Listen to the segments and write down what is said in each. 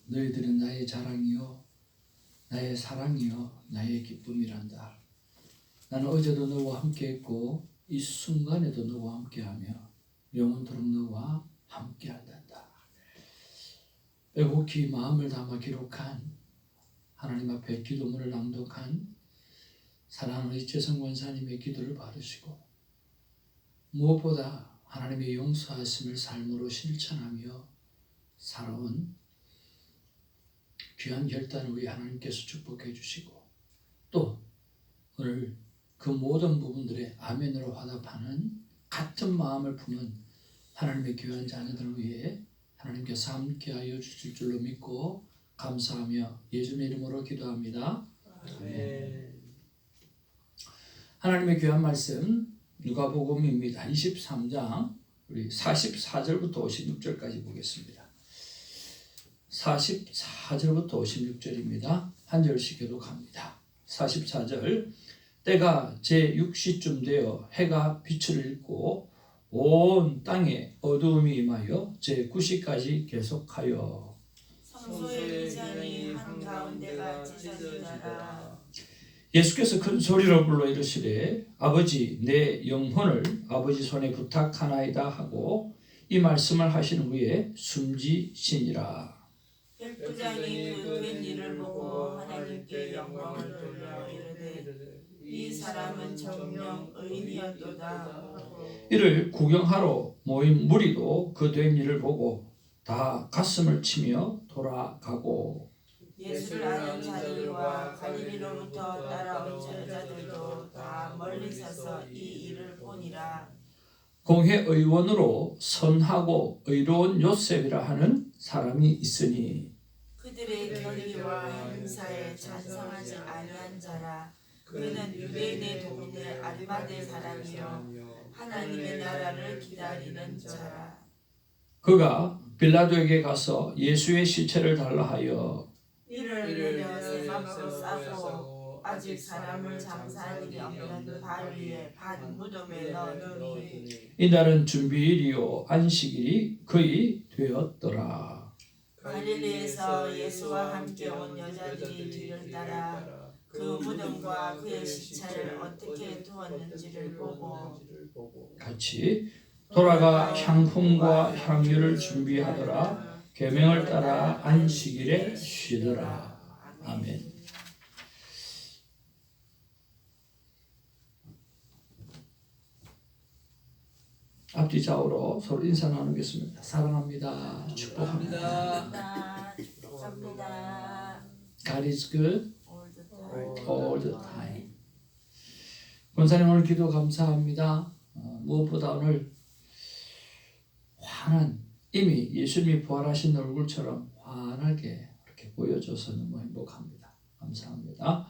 너희들은 나의 자랑이요 나의 사랑이요 나의 기쁨이란다. 나는 어제도 너와 함께했고 이 순간에도 너와 함께하며 영원토록 너와 함께한단다. 빼곡히 마음을 담아 기록한 하나님 앞에 기도문을 낭독한 사랑하는 이채성 권사님의 기도를 받으시고 무엇보다 하나님의 용서하심을 삶으로 실천하며 살아온 귀한 결단을 위해 하나님께서 축복해 주시고 또 오늘 그 모든 부분들에 아멘으로 화답하는 같은 마음을 품은 하나님의 귀한 자녀들을 위해 하나님께서 함께하여 주실 줄로 믿고 감사하며 예수님의 이름으로 기도합니다. 아멘. 하나님의 귀한 말씀 누가복음입니다. 23장 우리 44절부터 56절까지 보겠습니다. 44절부터 56절입니다. 한 절씩 교독합니다. 44절 때가 제6시쯤 되어 해가 빛을 잃고 온 땅에 어두움이 임하여 제9시까지 계속하여 성소의 비전이 한가운데가 찢어지더라. 예수께서 큰 소리로 불러 이르시되 아버지 내 영혼을 아버지 손에 부탁하나이다 하고 이 말씀을 하신 후에 숨지시니라. 백부장이 그 된 일을 보고 하나님께 영광을 돌려 이르되 이 사람은 정녕 의인이었도다. 이를 구경하러 모인 무리도 그 된 일을 보고 다 가슴을 치며 돌아가고 예수를 아는 자들과 갈릴리로부터 따라온 제자들도 다 멀리 서서 이 일을 보니라. 공회의원으로 선하고 의로운 요셉이라 하는 사람이 있으니 그들의 결의와 행사에 찬성하지 아니한 자라. 그는 유대인의 동네 아리마대 사람이요 하나님의 나라를 기다리는 자라. 그가 빌라도에게 가서 예수의 시체를 달라 하여 이를 내려 세마포로 싸고 아직 사람을 장사할 일이 없는 발 위에 반 무덤에 넣으니 이날은 준비일이요 안식일이 거의 되었더라. 갈릴리에서 예수와 함께 온 여자들이 뒤를 따라 그 무덤과 그의 시체를 어떻게 두었는지를 보고 같이 돌아가 향품과 향유를 준비하더라. 계명을 따라 안식일에 쉬더라. 아멘. 앞뒤 좌우로 서로 인사 나누겠습니다. 사랑합니다. 축복합니다. 축복합니다. God is good all the time. time. 권사님 오늘 기도 감사합니다. 무엇보다 오늘 환한 이미 예수님이 부활하신 얼굴처럼 환하게 이렇게 보여줘서 너무 행복합니다. 감사합니다.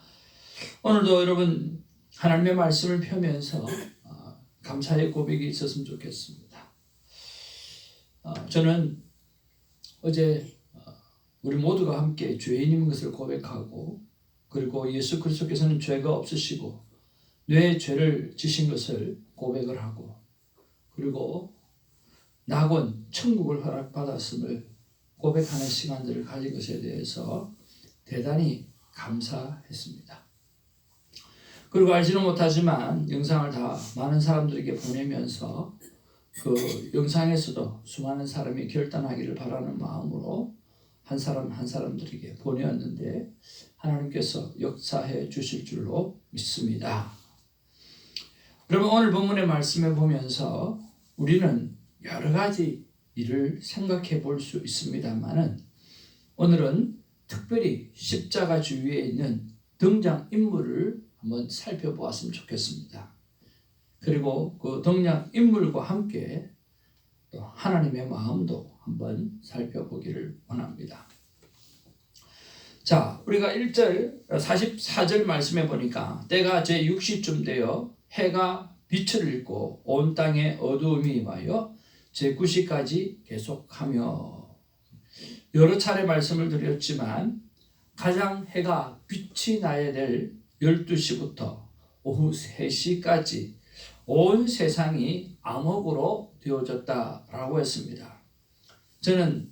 오늘도 여러분 하나님의 말씀을 펴면서 감사의 고백이 있었으면 좋겠습니다. 저는 어제 우리 모두가 함께 죄인인 것을 고백하고 그리고 예수 그리스도께서는 죄가 없으시고 내 죄를 지신 것을 고백을 하고 그리고 낙원 천국을 허락받았음을 고백하는 시간들을 가진 것에 대해서 대단히 감사했습니다. 그리고 알지는 못하지만 영상을 다 많은 사람들에게 보내면서 그 영상에서도 수많은 사람이 결단하기를 바라는 마음으로 한 사람 한 사람들에게 보내었는데 하나님께서 역사해 주실 줄로 믿습니다. 여러분 오늘 본문의 말씀을 보면서 우리는 여러 가지 일을 생각해 볼 수 있습니다만은 오늘은 특별히 십자가 주위에 있는 등장인물을 한번 살펴보았으면 좋겠습니다. 그리고 그 등장인물과 함께 또 하나님의 마음도 한번 살펴보기를 원합니다. 자, 우리가 1절 44절 말씀해 보니까 때가 제6시쯤 되어 해가 빛을 잃고 온 땅에 어두움이 임하여 제9시까지 계속하며 여러 차례 말씀을 드렸지만 가장 해가 빛이 나야 될 12시부터 오후 3시까지 온 세상이 암흑으로 되어졌다라고 했습니다. 저는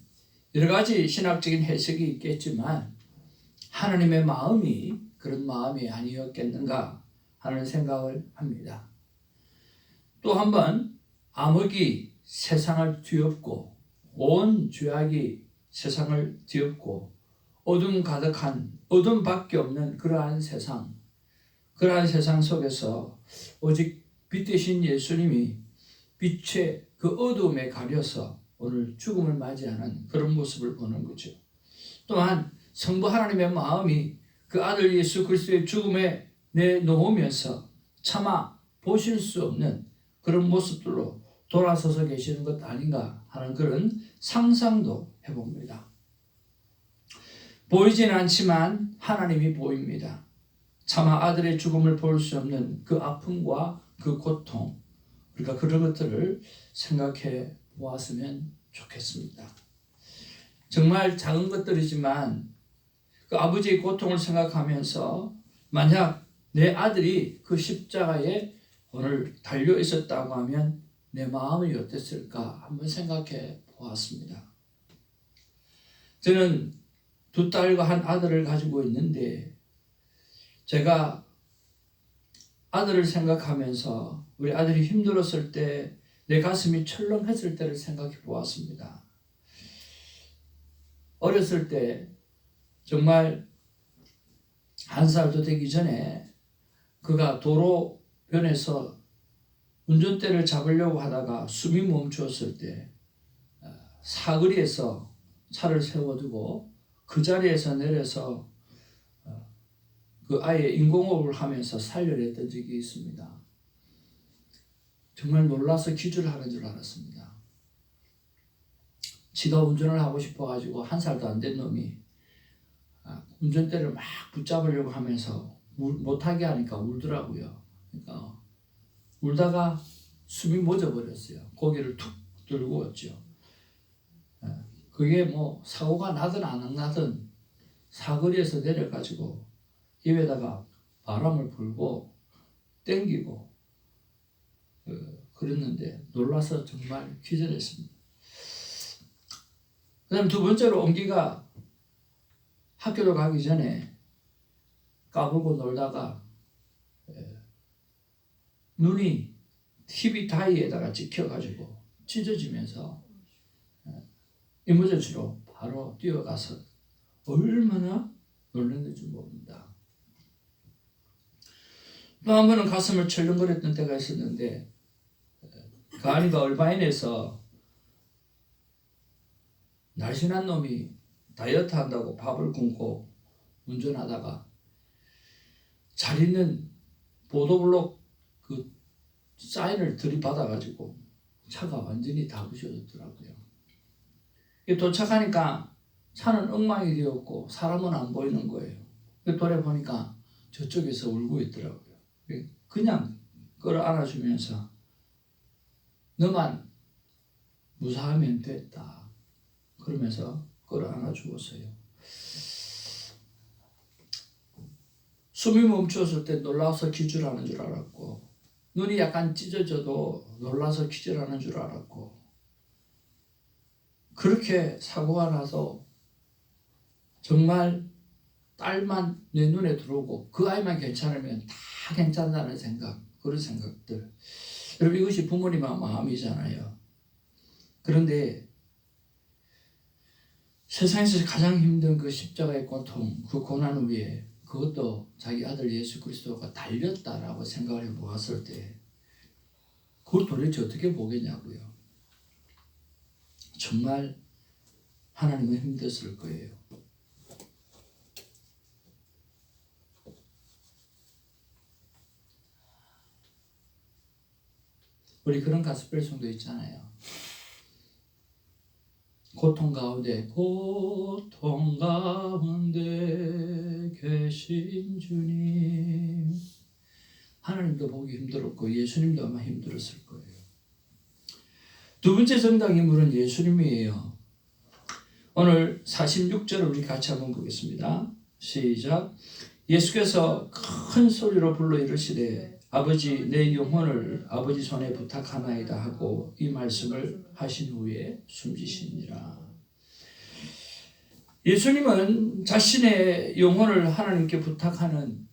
여러 가지 신학적인 해석이 있겠지만 하나님의 마음이 그런 마음이 아니었겠는가 하는 생각을 합니다. 또 한 번 암흑이 세상을 뒤엎고 온 죄악이 세상을 뒤엎고 어둠 가득한 어둠밖에 없는 그러한 세상 속에서 오직 빛 대신 예수님이 빛의 그 어둠에 가려서 오늘 죽음을 맞이하는 그런 모습을 보는 거죠. 또한 성부 하나님의 마음이 그 아들 예수 그리스도의 죽음에 내놓으면서 차마 보실 수 없는 그런 모습들로 돌아서서 계시는 것 아닌가 하는 그런 상상도 해봅니다. 보이진 않지만 하나님이 보입니다. 차마 아들의 죽음을 볼 수 없는 그 아픔과 그 고통, 그러니까 그런 것들을 생각해 보았으면 좋겠습니다. 정말 작은 것들이지만 그 아버지의 고통을 생각하면서 만약 내 아들이 그 십자가에 오늘 달려 있었다고 하면 내 마음이 어땠을까 한번 생각해 보았습니다. 저는 2딸과 한 아들을 가지고 있는데 제가 아들을 생각하면서 우리 아들이 힘들었을 때 내 가슴이 철렁했을 때를 생각해 보았습니다. 어렸을 때 정말 1살도 되기 전에 그가 도로변에서 운전대를 잡으려고 하다가 숨이 멈추었을 때 사거리에서 차를 세워두고 그 자리에서 내려서 그 아이의 인공호흡을 하면서 살려냈던 적이 있습니다. 정말 놀라서 기절하는 줄 알았습니다. 지가 운전을 하고 싶어가지고 1살도 안 된 놈이 운전대를 막 붙잡으려고 하면서 못하게 하니까 울더라고요. 그러니까 울다가 숨이 멎어버렸어요. 고개를 툭 들고 왔죠. 그게 뭐 사고가 나든 안 나든 사거리에서 내려가지고 입에다가 바람을 불고 땡기고 그랬는데 놀라서 정말 기절했습니다. 그 다음 2번째로 옹기가 학교로 가기 전에 까불고 놀다가 눈이 TV 다이에다가 찍혀가지고 찢어지면서 이머전시로 바로 뛰어가서 얼마나 놀랐는지 모릅니다. 또 한 번은 가슴을 철렁거렸던 때가 있었는데 그 아이가 얼바인에서 날씬한 놈이 다이어트 한다고 밥을 굶고 운전하다가 잘 있는 보도블록 그 사인을 들이받아가지고 차가 완전히 다 부셔졌더라고요. 도착하니까 차는 엉망이 되었고 사람은 안 보이는 거예요. 돌아보니까 저쪽에서 울고 있더라고요. 그냥 끌어안아주면서 너만 무사하면 됐다 그러면서 끌어안아 주었어요. 숨이 멈추었을 때 놀라서 기절하는 줄 알았고 눈이 약간 찢어져도 놀라서 기절하는 줄 알았고 그렇게 사고가 나서 정말 딸만 내 눈에 들어오고 그 아이만 괜찮으면 다 괜찮다는 생각, 그런 생각들. 여러분 이것이 부모님의 마음이잖아요. 그런데 세상에서 가장 힘든 그 십자가의 고통, 그 고난 위에 그것도 자기 아들 예수 그리스도가 달렸다라고 생각을 해보았을 때 그걸 도대체 어떻게 보겠냐고요. 정말 하나님은 힘들었을 거예요. 우리 그런 가스펠송도 있잖아요. 고통 가운데 계신 주님. 하나님도 보기 힘들었고 예수님도 아마 힘들었을 거예요. 2번째 정당 인물은 예수님이에요. 오늘 46절을 우리 같이 한번 보겠습니다. 시작. 예수께서 큰 소리로 불러 이르시되 아버지 내 영혼을 아버지 손에 부탁하나이다 하고 이 말씀을 하신 후에 숨지시니라. 예수님은 자신의 영혼을 하나님께 부탁하는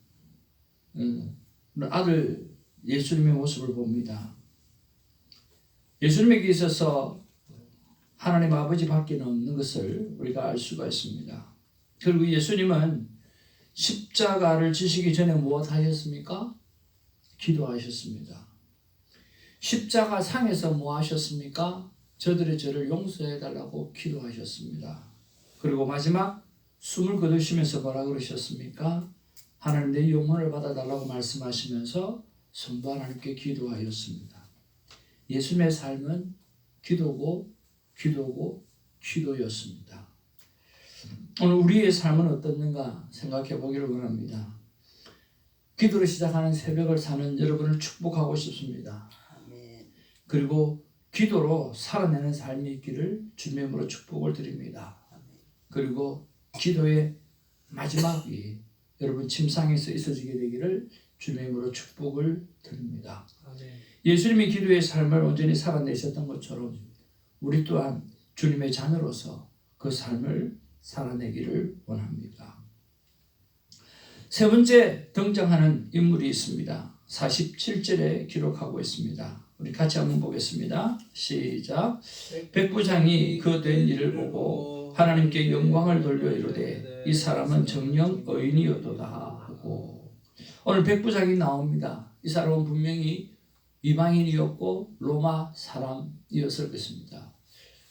아들 예수님의 모습을 봅니다. 예수님에게 있어서 하나님 아버지밖에 없는 것을 우리가 알 수가 있습니다. 그리고 예수님은 십자가를 지시기 전에 무엇 하셨습니까? 기도하셨습니다. 십자가 상에서 뭐 하셨습니까? 저들의 죄를 용서해 달라고 기도하셨습니다. 그리고 마지막 숨을 거두시면서 뭐라 그러셨습니까? 하나님 내 영혼을 받아달라고 말씀하시면서 성부 하나님께 기도하였습니다. 예수님의 삶은 기도고 기도였습니다. 오늘 우리의 삶은 어떻는가 생각해 보기를 원합니다. 기도로 시작하는 새벽을 사는 여러분을 축복하고 싶습니다. 그리고 기도로 살아내는 삶이 있기를 주님의 이름으로 축복을 드립니다. 그리고 기도의 마지막이 여러분 침상에서 있어지게 되기를 주님의 이름으로 축복을 드립니다. 예수님이 기도의 삶을 온전히 살아내셨던 것처럼 우리 또한 주님의 자녀로서 그 삶을 살아내기를 원합니다. 세 번째 등장하는 인물이 있습니다. 47절에 기록하고 있습니다. 우리 같이 한번 보겠습니다. 시작. 백부장이 그 된 일을 보고 하나님께 영광을 돌려 이르되 이 사람은 정녕 의인이었도다 하고, 오늘 백부장이 나옵니다. 이 사람은 분명히 이방인이었고 로마 사람이었을 것입니다.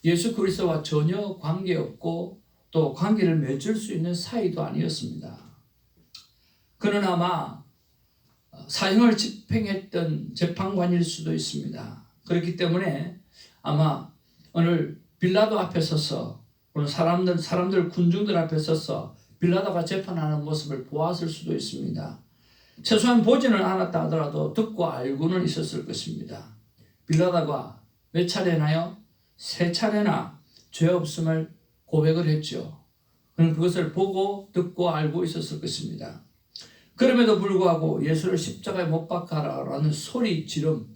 예수 그리스도와 전혀 관계없고 또 관계를 맺을 수 있는 사이도 아니었습니다. 그는 아마 사형을 집행했던 재판관일 수도 있습니다. 그렇기 때문에 아마 오늘 빌라도 앞에 서서 오늘 사람들 군중들 앞에 서서 빌라도가 재판하는 모습을 보았을 수도 있습니다. 최소한 보지는 않았다 하더라도 듣고 알고는 있었을 것입니다. 빌라도가 몇 차례나요? 3차례나 죄 없음을 고백을 했죠. 그는 그것을 보고 듣고 알고 있었을 것입니다. 그럼에도 불구하고 예수를 십자가에 못 박아라라는 소리 지름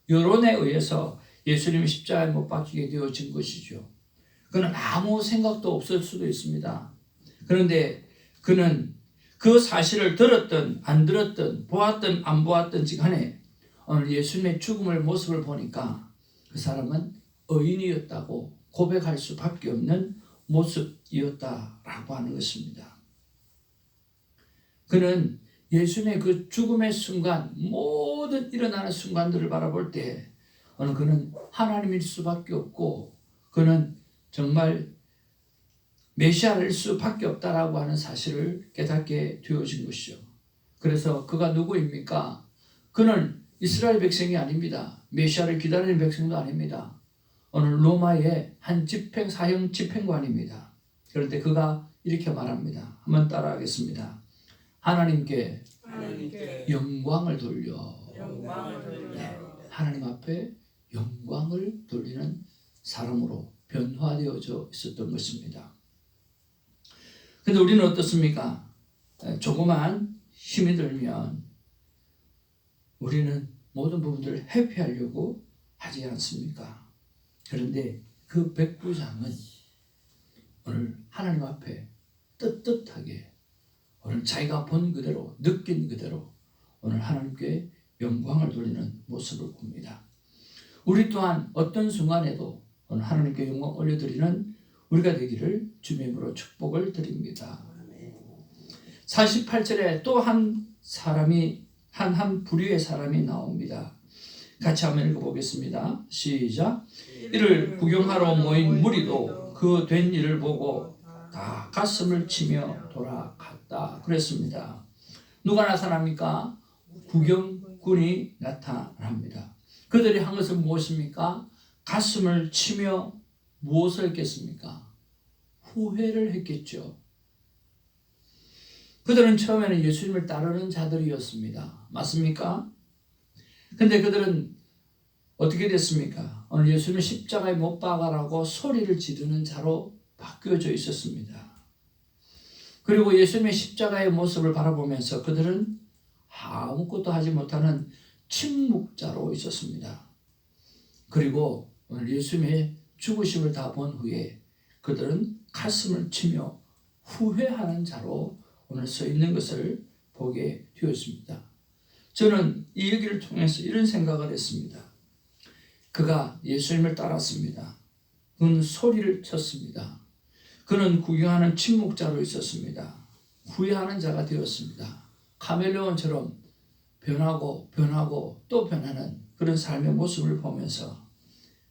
여론에 의해서 예수님이 십자가에 못 박히게 되어진 것이죠. 그는 아무 생각도 없을 수도 있습니다. 그런데 그는 그 사실을 들었든 안 들었든 보았든 안 보았든지 간에 오늘 예수님의 죽음의 모습을 보니까 그 사람은 의인이었다고 고백할 수밖에 없는 모습이었다라고 하는 것입니다. 그는 예수님의 그 죽음의 순간, 모든 일어나는 순간들을 바라볼 때 오늘 그는 하나님일 수밖에 없고 그는 정말 메시아일 수밖에 없다라고 하는 사실을 깨닫게 되어진 것이죠. 그래서 그가 누구입니까? 그는 이스라엘 백성이 아닙니다. 메시아를 기다리는 백성도 아닙니다. 오늘 로마의 한 사형 집행관입니다. 그런데 그가 이렇게 말합니다. 한번 따라하겠습니다. 하나님께 영광을 돌려. 네, 하나님 앞에 영광을 돌리는 사람으로 변화되어져 있었던 것입니다. 그런데 우리는 어떻습니까? 조그만 힘이 들면 우리는 모든 부분들을 회피하려고 하지 않습니까? 그런데 그 백부장은 오늘 하나님 앞에 떳떳하게 오늘 자기가 본 그대로 느낀 그대로 오늘 하나님께 영광을 돌리는 모습을 봅니다. 우리 또한 어떤 순간에도 오늘 하나님께 영광 올려드리는 우리가 되기를 주님의 이름으로 축복을 드립니다. 48절에 또 한 사람이 한 부류의 사람이 나옵니다. 같이 한번 읽어보겠습니다. 시작. 이를 구경하러 모인 무리도 그 된 일을 보고 다 가슴을 치며 돌아갔다 그랬습니다. 누가 나타납니까? 구경꾼이 나타납니다. 그들이 한 것은 무엇입니까? 가슴을 치며 무엇을 했겠습니까? 후회를 했겠죠. 그들은 처음에는 예수님을 따르는 자들이었습니다. 맞습니까? 근데 그들은 어떻게 됐습니까? 오늘 예수님을 십자가에 못 박아라고 소리를 지르는 자로 바뀌어져 있었습니다. 그리고 예수님의 십자가의 모습을 바라보면서 그들은 아무것도 하지 못하는 침묵자로 있었습니다. 그리고 오늘 예수님의 죽으심을 다 본 후에 그들은 가슴을 치며 후회하는 자로 오늘 서 있는 것을 보게 되었습니다. 저는 이 얘기를 통해서 이런 생각을 했습니다. 그가 예수님을 따랐습니다. 그는 소리를 쳤습니다. 그는 구경하는 침묵자로 있었습니다. 후회하는 자가 되었습니다. 카멜레온처럼 변하고 또 변하는 그런 삶의 모습을 보면서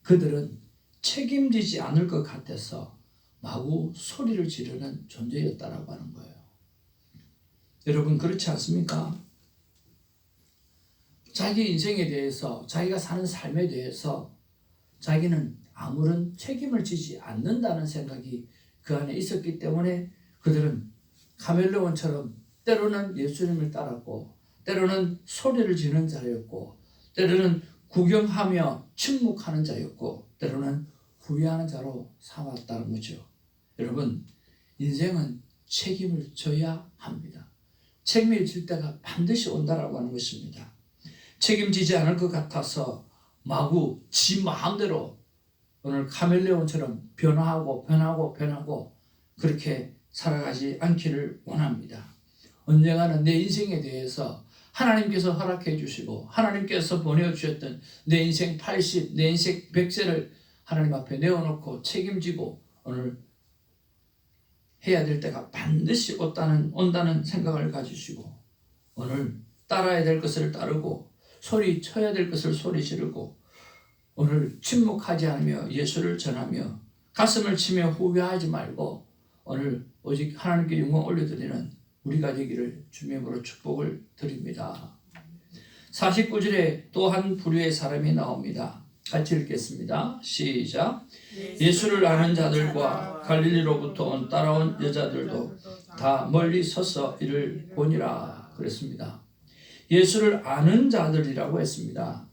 그들은 책임지지 않을 것 같아서 마구 소리를 지르는 존재였다라고 하는 거예요. 여러분 그렇지 않습니까? 자기 인생에 대해서, 자기가 사는 삶에 대해서 자기는 아무런 책임을 지지 않는다는 생각이 그 안에 있었기 때문에 그들은 카멜레온처럼 때로는 예수님을 따랐고 때로는 소리를 지르는 자였고 때로는 구경하며 침묵하는 자였고 때로는 후회하는 자로 삼았다는 거죠. 여러분 인생은 책임을 져야 합니다. 책임을 질 때가 반드시 온다라고 하는 것입니다. 책임지지 않을 것 같아서 마구 지 마음대로 오늘 카멜레온처럼 변하고 그렇게 살아가지 않기를 원합니다. 언젠가는 내 인생에 대해서 하나님께서 허락해 주시고 하나님께서 보내주셨던 내 인생 80, 내 인생 100세를 하나님 앞에 내어놓고 책임지고 오늘 해야 될 때가 반드시 온다는 생각을 가지시고 오늘 따라야 될 것을 따르고 소리 쳐야 될 것을 소리 지르고 오늘 침묵하지 않으며 예수를 전하며 가슴을 치며 후회하지 말고 오늘 오직 하나님께 영광 올려드리는 우리가 되기를 주님으로 축복을 드립니다. 49절에 또 한 부류의 사람이 나옵니다. 같이 읽겠습니다. 시작. 예수를 아는 자들과 갈릴리로부터 따라온 여자들도 다 멀리 서서 이를 보니라 그랬습니다. 예수를 아는 자들이라고 했습니다.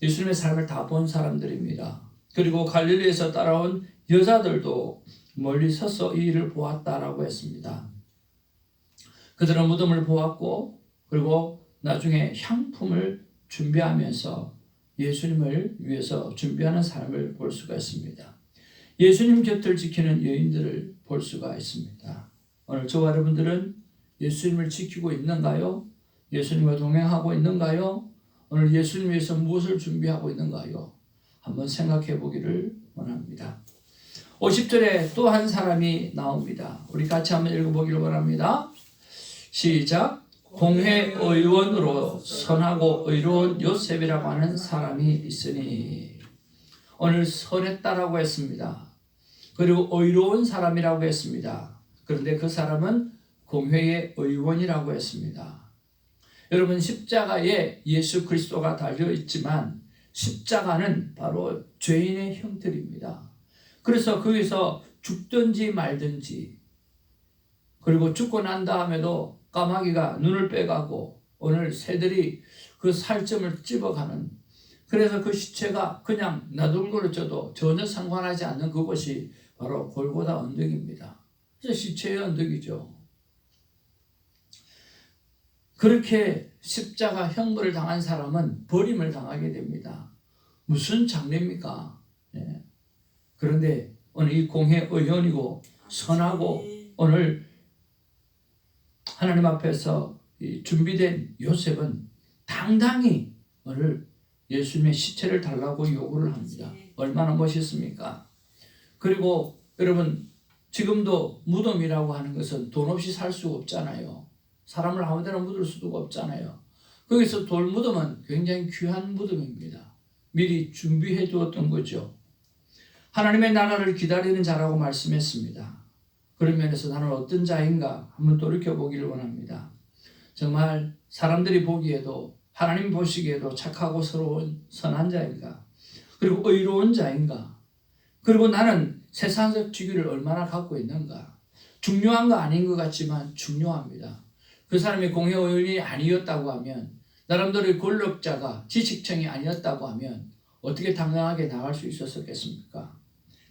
예수님의 삶을 다 본 사람들입니다. 그리고 갈릴리에서 따라온 여자들도 멀리 서서 이 일을 보았다라고 했습니다. 그들은 무덤을 보았고 그리고 나중에 향품을 준비하면서 예수님을 위해서 준비하는 사람을 볼 수가 있습니다. 예수님 곁을 지키는 여인들을 볼 수가 있습니다. 오늘 저와 여러분들은 예수님을 지키고 있는가요? 예수님과 동행하고 있는가요? 오늘 예수님 위해서 무엇을 준비하고 있는가요? 한번 생각해 보기를 원합니다. 50절에 또 한 사람이 나옵니다. 우리 같이 한번 읽어보기를 원합니다. 시작. 공회 의원으로 선하고 의로운 요셉이라고 하는 사람이 있으니 오늘 선했다라고 했습니다. 그리고 의로운 사람이라고 했습니다. 그런데 그 사람은 공회의 의원이라고 했습니다. 여러분 십자가에 예수 그리스도가 달려 있지만 십자가는 바로 죄인의 형틀입니다. 그래서 거기서 죽든지 말든지 그리고 죽고 난 다음에도 까마귀가 눈을 빼가고 오늘 새들이 그 살점을 찝어가는 그래서 그 시체가 그냥 나돌그러져도 전혀 상관하지 않는 그곳이 바로 골고다 언덕입니다. 그래서 시체의 언덕이죠. 그렇게 십자가 형벌을 당한 사람은 버림을 당하게 됩니다. 무슨 장례입니까? 네. 그런데 오늘 이 공회 의원이고 선하고 오늘 하나님 앞에서 준비된 요셉은 당당히 오늘 예수님의 시체를 달라고 요구를 합니다. 얼마나 멋있습니까? 그리고 여러분 지금도 무덤이라고 하는 것은 돈 없이 살 수가 없잖아요. 사람을 아무 데나 묻을 수도 없잖아요. 거기서 돌무덤은 굉장히 귀한 무덤입니다. 미리 준비해 두었던 거죠. 하나님의 나라를 기다리는 자라고 말씀했습니다. 그런 면에서 나는 어떤 자인가 한번 돌이켜보기를 원합니다. 정말 사람들이 보기에도 하나님 보시기에도 착하고 서러운 선한 자인가? 그리고 의로운 자인가? 그리고 나는 세상적 직위를 얼마나 갖고 있는가? 중요한 거 아닌 것 같지만 중요합니다. 그 사람이 공회의원이 아니었다고 하면 나름대로의 권력자가 지식층이 아니었다고 하면 어떻게 당당하게 나갈 수 있었겠습니까?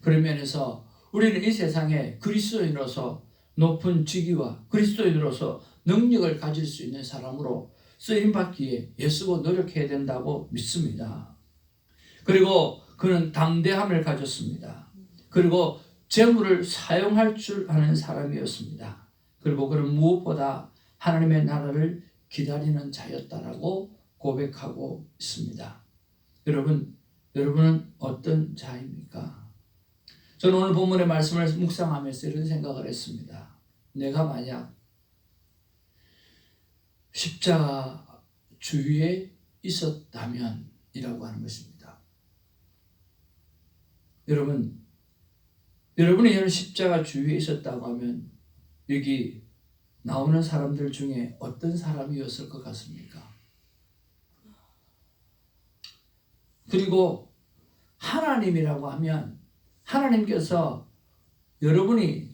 그런 면에서 우리는 이 세상에 그리스도인으로서 높은 직위와 그리스도인으로서 능력을 가질 수 있는 사람으로 쓰임받기에 애쓰고 노력해야 된다고 믿습니다. 그리고 그는 담대함을 가졌습니다. 그리고 재물을 사용할 줄 아는 사람이었습니다. 그리고 그는 무엇보다 하나님의 나라를 기다리는 자였다라고 고백하고 있습니다. 여러분은 어떤 자입니까? 저는 오늘 본문의 말씀을 묵상하면서 이런 생각을 했습니다. 내가 만약 십자가 주위에 있었다면 이라고 하는 것입니다. 여러분이 이런 십자가 주위에 있었다고 하면 여기 나오는 사람들 중에 어떤 사람이었을 것 같습니까? 그리고 하나님이라고 하면 하나님께서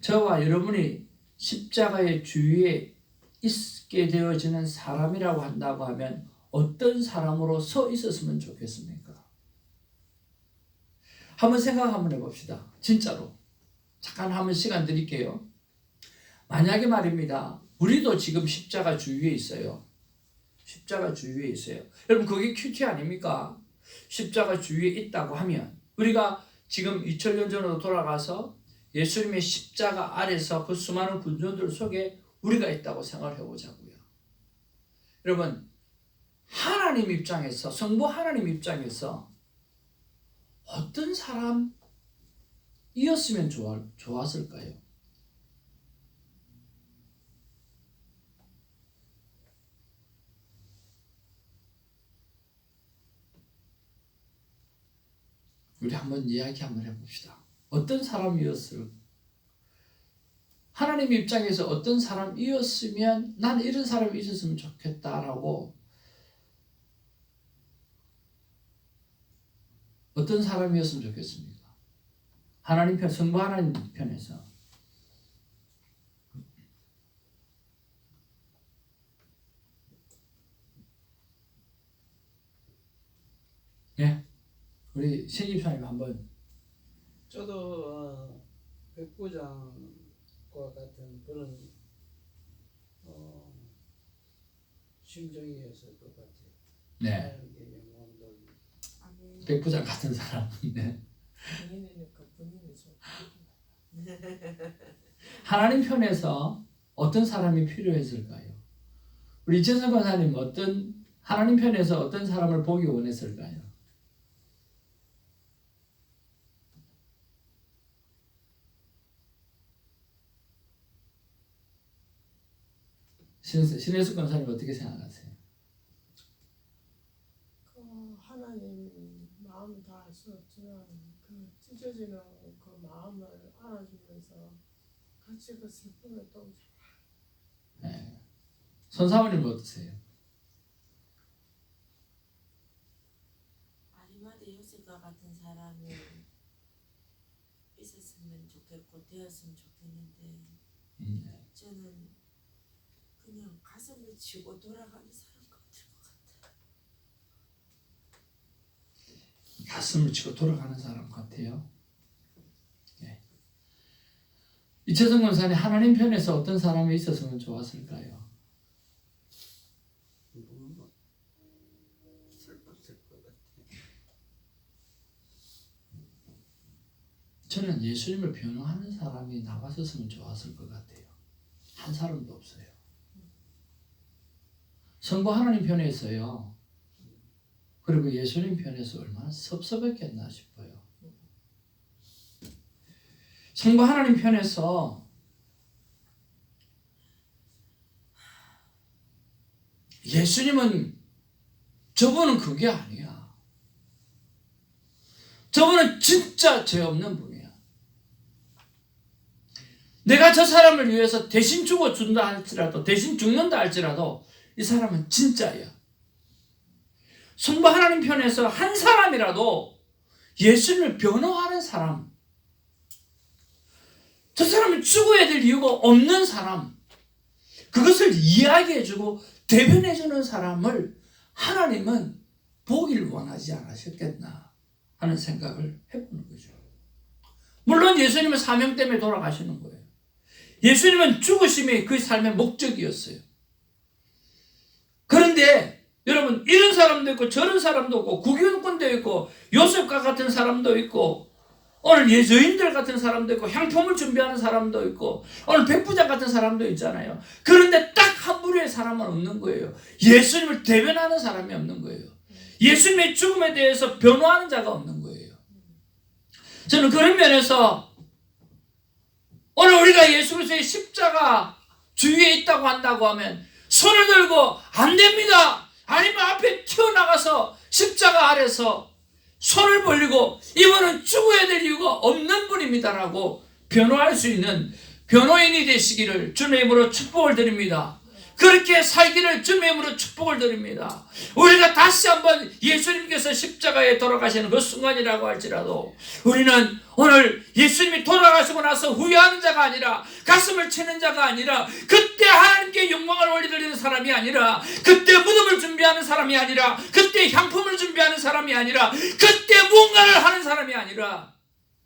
저와 여러분이 십자가의 주위에 있게 되어지는 사람이라고 한다고 하면 어떤 사람으로 서 있었으면 좋겠습니까? 한번 생각 한번 해봅시다. 진짜로. 잠깐 한번 시간 드릴게요. 만약에 말입니다. 우리도 지금 십자가 주위에 있어요. 십자가 주위에 있어요. 여러분 그게 큐티 아닙니까? 십자가 주위에 있다고 하면 우리가 지금 2000년 전으로 돌아가서 예수님의 십자가 아래서 그 수많은 군중들 속에 우리가 있다고 생각을 해보자고요. 여러분 하나님 입장에서 성부 하나님 입장에서 어떤 사람이었으면 좋았을까요? 우리 한번 이야기 한번 해봅시다. 어떤 하나님 입장에서 어떤 사람이었으면 나는 이런 사람이 있었으면 좋겠다라고 어떤 사람이었으면 좋겠습니까? 성부 하나님 편에서. 예, 우리 신집사님 한번. 저도 백부장과 같은 그런 심정이었을 것 같아요. 네. 백부장 같은 사람. 네. 하나님 편에서 어떤 사람이 필요했을까요? 우리 이재선 권사님 하나님 편에서 어떤 사람을 보기 원했을까요? 신혜숙 권사님 어떻게 생각하세요? 하나님 마음 다 알 수 없지만 그 찢어지는 그 마음을 안아주면서 같이 그 슬픔을 또. 네. 손사모님 어떠세요? 아리마대 요셉과 같은 사람이 있었으면 좋겠고 되었으면 좋겠는데 저는 그냥 가슴을 치고 돌아가는 사람 같을 것 같아요. 가슴을 치고 돌아가는 사람 같아요. 네. 이채성 권사님 하나님 편에서 어떤 사람이 있었으면 좋았을까요? 슬펐을 것 같아요. 저는 예수님을 변호하는 사람이 나왔었으면 좋았을 것 같아요. 한 사람도 없어요. 성부 하나님 편에서요. 그리고 예수님 편에서 얼마나 섭섭했겠나 싶어요. 성부 하나님 편에서 예수님은 저분은 그게 아니야. 저분은 진짜 죄 없는 분이야. 내가 저 사람을 위해서 대신 죽어준다 할지라도 대신 죽는다 할지라도 이 사람은 진짜야. 성부 하나님 편에서 한 사람이라도 예수님을 변호하는 사람, 저 사람은 죽어야 될 이유가 없는 사람, 그것을 이야기해주고 대변해주는 사람을 하나님은 보기를 원하지 않으셨겠나 하는 생각을 해보는 거죠. 물론 예수님은 사명 때문에 돌아가시는 거예요. 예수님은 죽으심이 그 삶의 목적이었어요. 그런데 여러분 이런 사람도 있고 저런 사람도 있고 구경꾼도 있고 요셉과 같은 사람도 있고 오늘 예수인들 같은 사람도 있고 향품을 준비하는 사람도 있고 오늘 백부장 같은 사람도 있잖아요. 그런데 딱 한 부류의 사람은 없는 거예요. 예수님을 대변하는 사람이 없는 거예요. 예수님의 죽음에 대해서 변호하는 자가 없는 거예요. 저는 그런 면에서 오늘 우리가 예수 그리스도의 십자가 주위에 있다고 한다고 하면 손을 들고 안 됩니다. 아니면 앞에 튀어나가서 십자가 아래서 손을 벌리고 이분은 죽어야 될 이유가 없는 분입니다라고 변호할 수 있는 변호인이 되시기를 주님의 이름으로 축복을 드립니다. 그렇게 살기를 주님의 이름으로 축복을 드립니다. 우리가 다시 한번 예수님께서 십자가에 돌아가시는 그 순간이라고 할지라도 우리는 오늘 예수님이 돌아가시고 나서 후회하는 자가 아니라 가슴을 치는 자가 아니라 그때 하나님께 영광을 올려드리는 사람이 아니라 그때 무덤을 준비하는 사람이 아니라 그때 향품을 준비하는 사람이 아니라 그때 무언가를 하는 사람이 아니라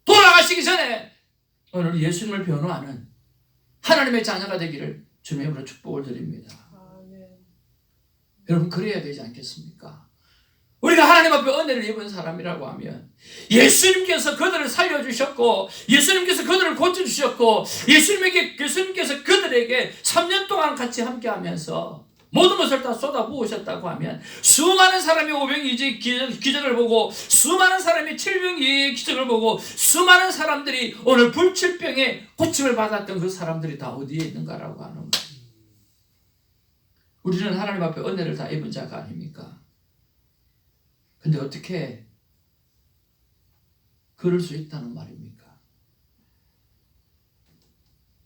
돌아가시기 전에 오늘 예수님을 변호하는 하나님의 자녀가 되기를 주님의 이름으로 축복을 드립니다. 여러분 그래야 되지 않겠습니까? 우리가 하나님 앞에 은혜를 입은 사람이라고 하면 예수님께서 그들을 살려주셨고 예수님께서 그들을 고쳐주셨고 예수님께서 그들에게 3년 동안 같이 함께하면서 모든 것을 다 쏟아부으셨다고 하면 수많은 사람이 오병이의 기적을 보고 수많은 사람이 칠병이의 기적을 보고 수많은 사람들이 오늘 불칠병에 고침을 받았던 그 사람들이 다 어디에 있는가라고 하는 거예요. 우리는 하나님 앞에 은혜를 다 입은 자가 아닙니까? 근데 어떻게 그럴 수 있다는 말입니까?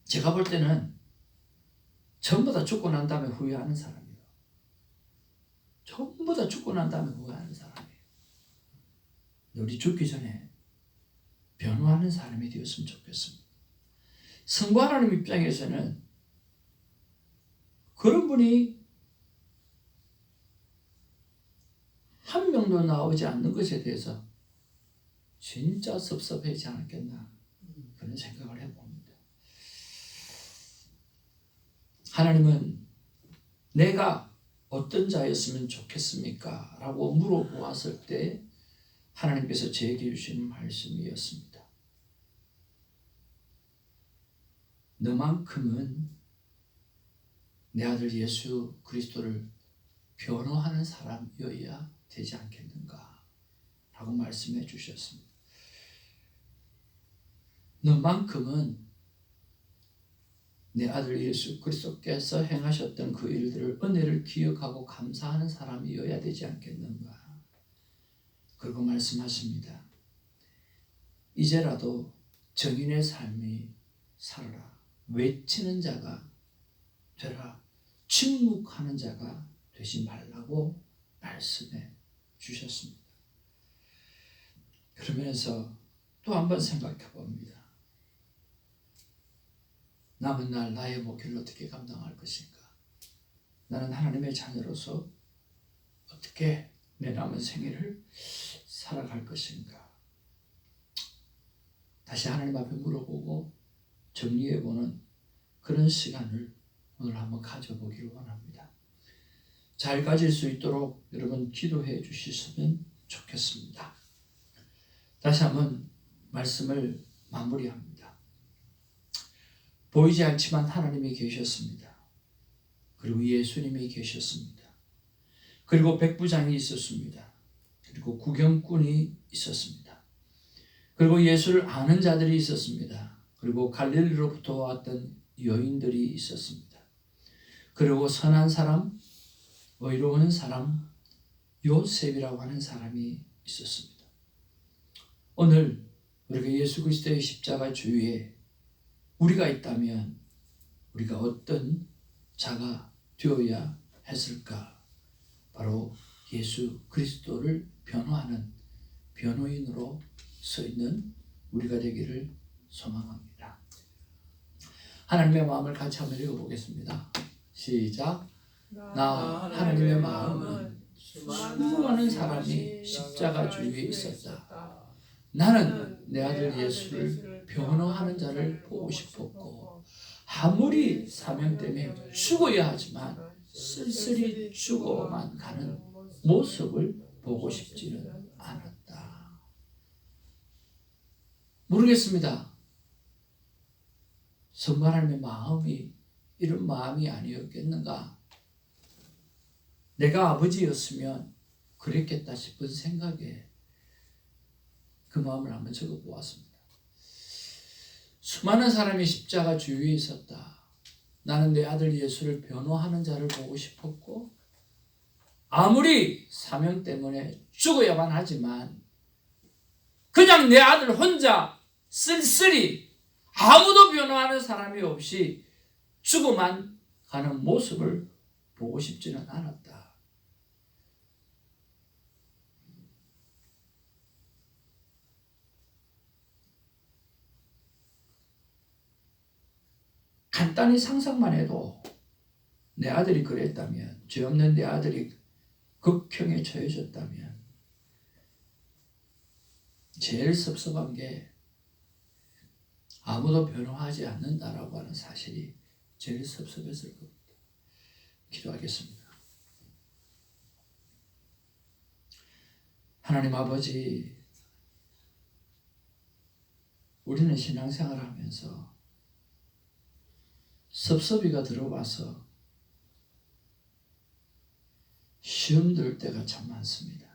제가 볼 때는 전부 다 죽고 난 다음에 후회하는 사람이에요. 전부 다 죽고 난 다음에 후회하는 사람이에요. 우리 죽기 전에 변호하는 사람이 되었으면 좋겠습니다. 성부 하나님 입장에서는 그런 분이 한 명도 나오지 않는 것에 대해서 진짜 섭섭하지 않았겠나 그런 생각을 해봅니다. 하나님은 내가 어떤 자였으면 좋겠습니까? 라고 물어보았을 때 하나님께서 제게 주시는 말씀이었습니다. 너만큼은 내 아들 예수 그리스도를 변호하는 사람이어야 되지 않겠는가? 라고 말씀해 주셨습니다. 너만큼은 내 아들 예수 그리스도께서 행하셨던 그 일들을 은혜를 기억하고 감사하는 사람이어야 되지 않겠는가? 그리고 말씀하십니다. 이제라도 정인의 삶이 살아라. 외치는 자가 되라. 침묵하는 자가 되지 말라고 말씀해 주셨습니다. 그러면서 또 한 번 생각해 봅니다. 남은 날 나의 목회를 어떻게 감당할 것인가? 나는 하나님의 자녀로서 어떻게 내 남은 생애를 살아갈 것인가? 다시 하나님 앞에 물어보고 정리해보는 그런 시간을 오늘 한번 가져보기를 원합니다. 잘 가질 수 있도록 여러분 기도해 주시면 좋겠습니다. 다시 한번 말씀을 마무리합니다. 보이지 않지만 하나님이 계셨습니다. 그리고 예수님이 계셨습니다. 그리고 백부장이 있었습니다. 그리고 구경꾼이 있었습니다. 그리고 예수를 아는 자들이 있었습니다. 그리고 갈릴리로부터 왔던 여인들이 있었습니다. 그리고 선한 사람, 의로운 사람, 요셉이라고 하는 사람이 있었습니다. 오늘 우리가 예수 그리스도의 십자가 주위에 우리가 있다면 우리가 어떤 자가 되어야 했을까? 바로 예수 그리스도를 변호하는 변호인으로 서 있는 우리가 되기를 소망합니다. 하나님의 마음을 같이 한번 읽어보겠습니다. 시작. 나 하나님의 마음은 수많은 사람이 십자가 주위에 있었다. 나는 내 아들 예수를 변호하는 자를 보고 싶었고 아무리 사명 때문에 죽어야 하지만 쓸쓸히 죽어만 가는 모습을 보고 싶지는 않았다. 모르겠습니다. 성부 하나님의 마음이 이런 마음이 아니었겠는가? 내가 아버지였으면 그랬겠다 싶은 생각에 그 마음을 한번 적어보았습니다. 수많은 사람이 십자가 주위에 있었다. 나는 내 아들 예수를 변호하는 자를 보고 싶었고 아무리 사명 때문에 죽어야만 하지만 그냥 내 아들 혼자 쓸쓸히 아무도 변호하는 사람이 없이 죽어만 가는 모습을 보고 싶지는 않았다. 간단히 상상만 해도 내 아들이 그랬다면, 죄 없는 내 아들이 극형에 처해졌다면 제일 섭섭한 게 아무도 변호하지 않는다라고 하는 사실이 제일 섭섭했을 겁니다. 기도하겠습니다. 하나님 아버지, 우리는 신앙생활을 하면서 섭섭이가 들어와서 시험 들 때가 참 많습니다.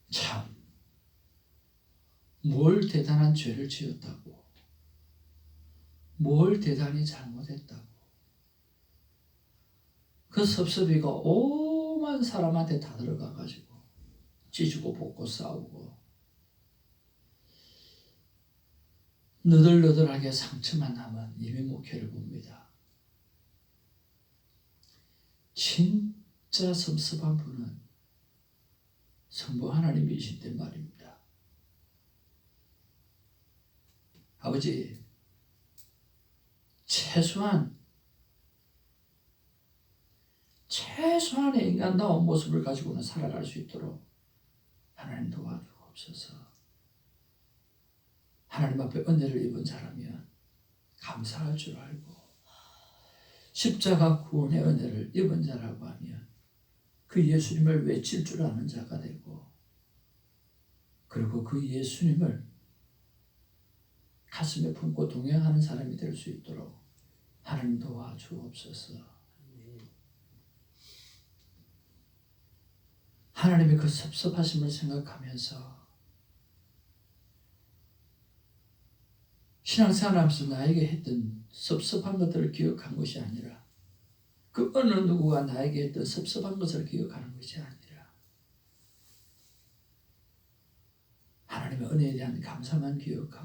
참, 뭘 대단한 죄를 지었다고, 뭘 대단히 잘못했다고, 그 섭섭이가 오만 사람한테 다 들어가가지고 찢고 볶고 싸우고 너덜너덜하게 상처만 남은 예배 목회를 봅니다. 진짜 섭섭한 분은 성부 하나님이신데 말입니다. 아버지, 최소한의 인간다운 모습을 가지고는 살아갈 수 있도록 하나님 도와주옵소서. 하나님 앞에 은혜를 입은 자라면 감사할 줄 알고 십자가 구원의 은혜를 입은 자라고 하면 그 예수님을 외칠 줄 아는 자가 되고, 그리고 그 예수님을 가슴에 품고 동행하는 사람이 될 수 있도록 하나님 도와주옵소서. 하나님의 그 섭섭하심을 생각하면서 신앙생활하면서 나에게 했던 섭섭한 것들을 기억한 것이 아니라 그 어느 누구가 나에게 했던 섭섭한 것을 기억하는 것이 아니라 하나님의 은혜에 대한 감사만 기억하고